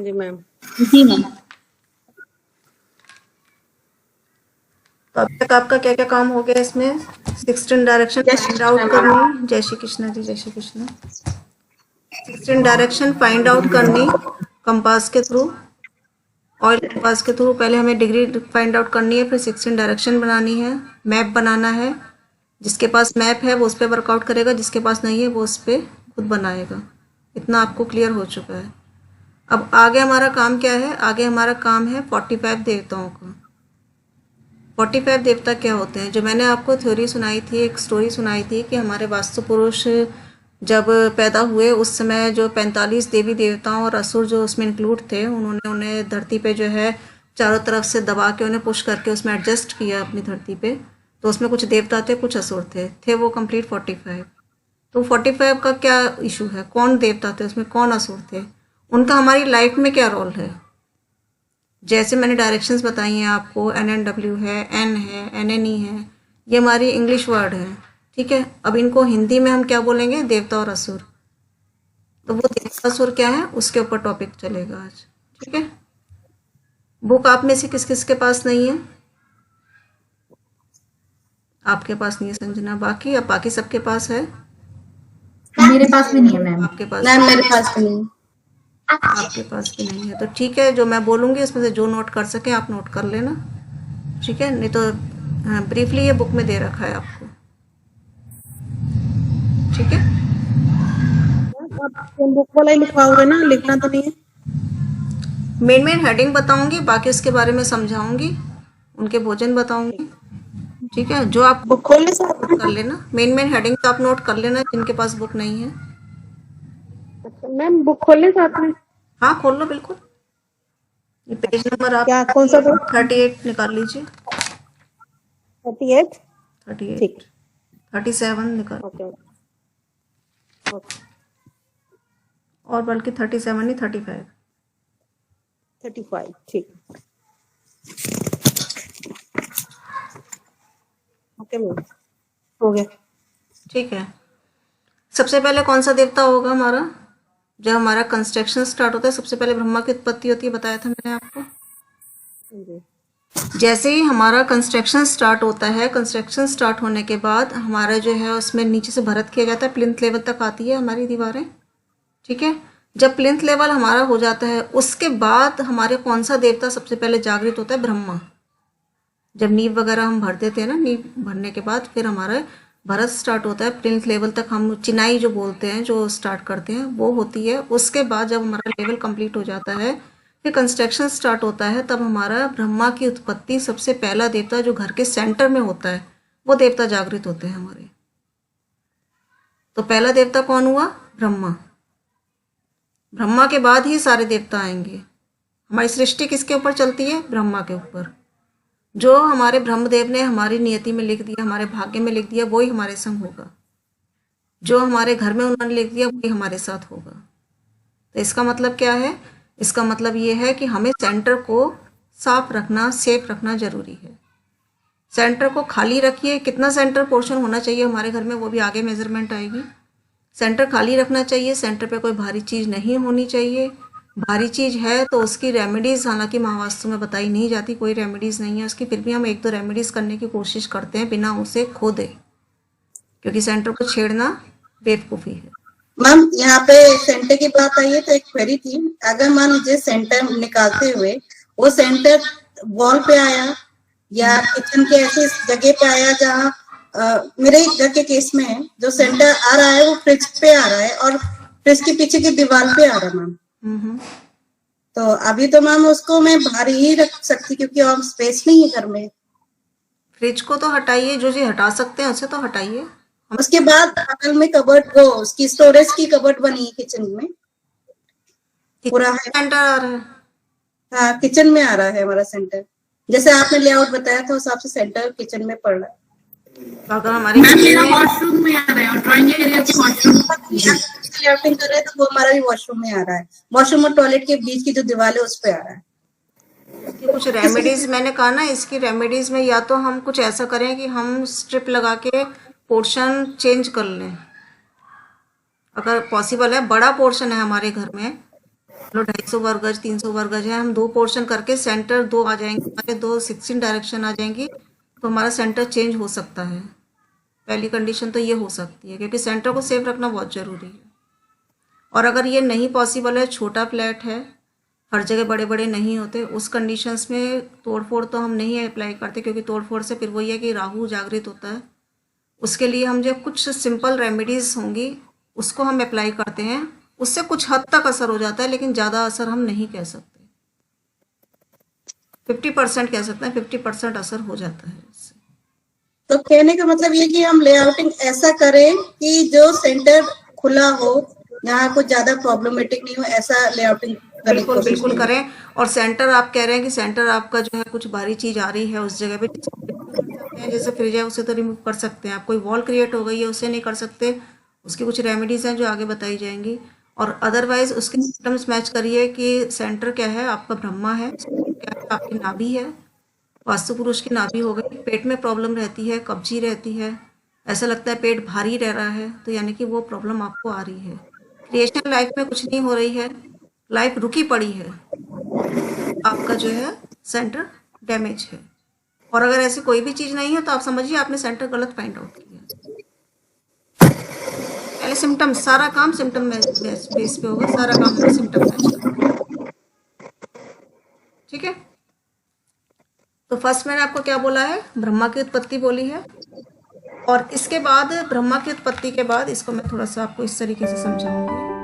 जी ma'am. जी ma'am. तो अब तक आपका क्या क्या काम हो गया इसमें? 16 डायरेक्शन फाइंड आउट करनी। जय श्री कृष्णा जी, जय Shri Krishna. 16 direction find out करनी कंपास के थ्रू, ऑयल कंपास के थ्रू। पहले हमें डिग्री फाइंड आउट करनी है, फिर 16 डायरेक्शन बनानी है, मैप बनाना है। जिसके पास मैप है वो उस पर वर्कआउट करेगा, जिसके पास नहीं है वो उस पर खुद बनाएगा। इतना आपको क्लियर हो चुका है। अब आगे हमारा काम क्या है? आगे हमारा काम है 45 देवताओं का। 45 देवता क्या होते हैं? जो मैंने आपको थ्योरी सुनाई थी, एक स्टोरी सुनाई थी कि हमारे वास्तु पुरुष जब पैदा हुए उस समय जो 45 देवी देवताओं और असुर जो उसमें इंक्लूड थे, उन्होंने उन्हें धरती पे जो है चारों तरफ से दबा के उन्हें पुश करके उसमें एडजस्ट किया अपनी धरती पे। तो उसमें कुछ देवता थे, कुछ असुर थे वो कंप्लीट 45। तो 45 का क्या इशू है? कौन देवता थे उसमें, कौन असुर थे, उनका हमारी लाइफ में क्या रोल है? जैसे मैंने डायरेक्शंस बताई हैं आपको, NNW है, N है, NNE है, ये हमारी इंग्लिश वर्ड है, ठीक है। अब इनको हिंदी में हम क्या बोलेंगे? देवता और असुर। तो वो देवता असुर क्या है उसके ऊपर टॉपिक चलेगा आज, ठीक है। बुक आप में से किस किस के पास नहीं है? आपके पास नहीं है संजना, बाकी अब बाकी सबके पास है? मेरे पास भी नहीं है मैम। आपके पास? मैम मेरे पास भी नहीं। आपके पास भी नहीं है तो ठीक है, जो मैं बोलूँगी इसमें से जो नोट कर सके आप नोट कर लेना, ठीक है। नहीं तो ब्रीफली ये बुक में दे रखा है आपको, ठीक है। आप बुक वाला ही लिखवाओगे ना, लिखना तो नहीं है? मेन हेडिंग बताऊंगी, बाकी उसके बारे में समझाऊंगी, उनके भोजन बताऊंगी, ठीक है। जो आप बुक खोल ले साथ में। कर लेना, मेन हेडिंग तो आप नोट कर लेना जिनके पास बुक नहीं है। अच्छा मैम, बुक खोल ले साथ में। हाँ खोल लो बिल्कुल। ये पेज नंबर आप क्या, कौन सा बुक? 38 निकाल लीजिए। 38। 38, ठीक। 37 निकाल, ओके ओके। और बल्कि 37 नहीं 35। 35 ठीक। ओके मैम, हो गया। ठीक है। सबसे पहले कौन सा देवता होगा हमारा? जब हमारा कंस्ट्रक्शन स्टार्ट होता है सबसे पहले ब्रह्मा की उत्पत्ति होती है, बताया था मैंने आपको। जी। जैसे ही हमारा कंस्ट्रक्शन स्टार्ट होता है, कंस्ट्रक्शन स्टार्ट होने के बाद हमारा जो है उसमें नीचे से भरत किया जाता है, प्लिंथ लेवल तक आती है हमारी दीवारें, ठीक है। जब प्लिंथ लेवल हमारा हो जाता है उसके बाद हमारे कौन सा देवता सबसे पहले जागृत होता है? ब्रह्मा। जब नींव वगैरह हम भर देते हैं ना, नींव भरने के बाद फिर हमारा भरत स्टार्ट होता है, प्लिंथ लेवल तक हम चिनाई जो बोलते हैं जो स्टार्ट करते हैं वो होती है। उसके बाद जब हमारा लेवल कंप्लीट हो जाता है फिर कंस्ट्रक्शन स्टार्ट होता है, तब हमारा ब्रह्मा की उत्पत्ति, सबसे पहला देवता जो घर के सेंटर में होता है वो देवता जागृत होते हैं हमारे। तो पहला देवता कौन हुआ? ब्रह्मा। ब्रह्मा के बाद ही सारे देवता आएंगे। हमारी सृष्टि किसके ऊपर चलती है? ब्रह्मा के ऊपर। जो हमारे ब्रह्मदेव ने हमारी नियति में लिख दिया, हमारे भाग्य में लिख दिया, वही हमारे संग होगा। जो हमारे घर में उन्होंने लिख दिया वही हमारे साथ होगा। तो इसका मतलब क्या है? इसका मतलब ये है कि हमें सेंटर को साफ रखना, सेफ रखना जरूरी है। सेंटर को खाली रखिए। कितना सेंटर पोर्शन होना चाहिए हमारे घर में वो भी आगे मेजरमेंट आएगी। सेंटर खाली रखना चाहिए, सेंटर पे कोई भारी चीज़ नहीं होनी चाहिए। भारी चीज़ है तो उसकी रेमेडीज़, हालांकि महावास्तु में बताई नहीं जाती, कोई रेमेडीज़ नहीं है उसकी, फिर भी हम एक दो रेमेडीज़ करने की कोशिश करते हैं बिना उसे खोदे, क्योंकि सेंटर को छेड़ना बेवकूफ़ी है। मैम यहाँ पे सेंटर की बात आई है तो एक क्वेरी थी, अगर मान लीजिए सेंटर निकालते हुए वो सेंटर वॉल पे आया या किचन के ऐसे जगह पे आया जहाँ मेरे घर के केस में है, जो सेंटर आ रहा है वो फ्रिज पे आ रहा है और फ्रिज के पीछे की दीवार पे आ रहा है मैम। तो अभी तो मैम उसको मैं बाहर ही रख सकती क्योंकि और स्पेस नहीं है घर में। फ्रिज को तो हटाइए, जो चीज़ हटा सकते हैं उसे तो हटाइए। उसके बाद बगल में कबर्ड, वो उसकी स्टोरेज की कबर्ड बनी है किचन में, पूरा है। सेंटर आ रहा है। हाँ किचन में आ रहा है हमारा सेंटर, जैसे आपने लेआउट बताया था उस हिसाब से सेंटर किचन में पड़ रहा है। अगर हमारे वॉशरूम में आ रहा है और ड्राइंग एरिया के वॉशरूम लेआउटिंग कर रहे हैं तो वो हमारा भी वॉशरूम में आ रहा है, वॉशरूम और टॉयलेट के बीच की जो दीवार है उस पे आ रहा है। इसकी कुछ रेमेडीज मैंने कहा ना, इसकी रेमेडीज में या तो हम कुछ ऐसा करें कि हम स्ट्रिप लगा के पोर्शन चेंज कर लें, अगर पॉसिबल है। बड़ा पोर्शन है हमारे घर में लो 250 वर्ग गज 300 वर्ग गज है, हम 2 पोर्शन करके सेंटर 2 आ जाएंगे, हमारे 2 16 डायरेक्शन आ जाएंगी, तो हमारा सेंटर चेंज हो सकता है। पहली कंडीशन तो ये हो सकती है, क्योंकि सेंटर को सेफ रखना बहुत ज़रूरी है। और अगर ये नहीं पॉसिबल है, छोटा फ्लैट है, हर जगह बड़े बड़े नहीं होते, उस कंडीशंस में तोड़फोड़ तो हम नहीं अप्लाई करते, क्योंकि तोड़फोड़ से फिर वही है कि राहु जागृत होता है। उसके लिए हम जो कुछ सिंपल रेमेडीज होंगी उसको हम अप्लाई करते हैं, उससे कुछ हद तक असर हो जाता है, लेकिन ज़्यादा असर हम नहीं कह सकते। 50% कह सकते हैं, 50% असर हो जाता है इससे। तो कहने का मतलब ये कि हम लेआउटिंग ऐसा करें कि जो सेंटर खुला हो, यहाँ कुछ ज्यादा प्रॉब्लमेटिक नहीं हो, ऐसा लेआउटिंग करने की बिल्कुल कोशिश बिल्कुल करें। करें। और सेंटर आप कह रहे हैं कि सेंटर आपका जो है कुछ भारी चीज़ आ रही है उस जगह पे, कर सकते हैं, जैसे फ्रिज है उसे तो रिमूव कर सकते हैं आप, कोई वॉल क्रिएट हो गई है उसे नहीं कर सकते, उसकी कुछ रेमेडीज हैं जो आगे बताई जाएंगी। और अदरवाइज उसके सिम्टम्स मैच करिए कि सेंटर क्या है, आपका ब्रह्मा है, क्या है, आपकी नाभि है, वास्तु पुरुष की नाभि हो गई, पेट में प्रॉब्लम रहती है, कब्जी रहती है, ऐसा लगता है पेट भारी रह रहा है, तो यानी कि वो प्रॉब्लम आपको आ रही है। क्रिएशन लाइफ में कुछ नहीं हो रही है, लाइफ रुकी पड़ी है, आपका जो है सेंटर डैमेज है। और अगर ऐसी कोई भी चीज़ नहीं है तो आप समझिए आपने सेंटर गलत फाइंड आउट किया। पहले सिम्टम, सारा काम सिम्टम बेस पे होगा, सारा काम हमें सिम्टम मैच करना, ठीक है। तो फर्स्ट मैंने आपको क्या बोला है, ब्रह्मा की उत्पत्ति बोली है, और इसके बाद ब्रह्मा की उत्पत्ति के बाद इसको मैं थोड़ा सा आपको इस तरीके से समझाऊंगी।